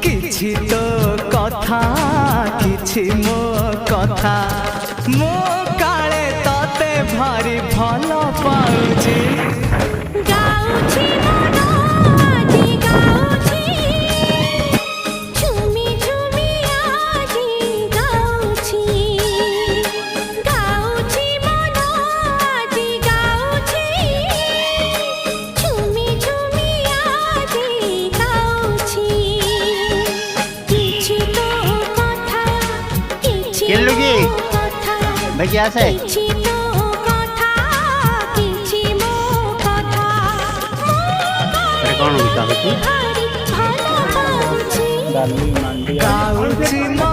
किछि तो कथा किछि मो कथा मो काले तते भारी भलो पाउछि गाउछि मनो आजी गाउछि झुमी झुमी आजी गाउछि गाउछि मनो आजी गाउछि झुमी झुमी आजी गाउछि किछि तो कथा किछि केलुगी कथा भाई आसे किछि तो कथा किछि मो कथा कौन गीता होती भारी भलो पाउछि गाउछि मो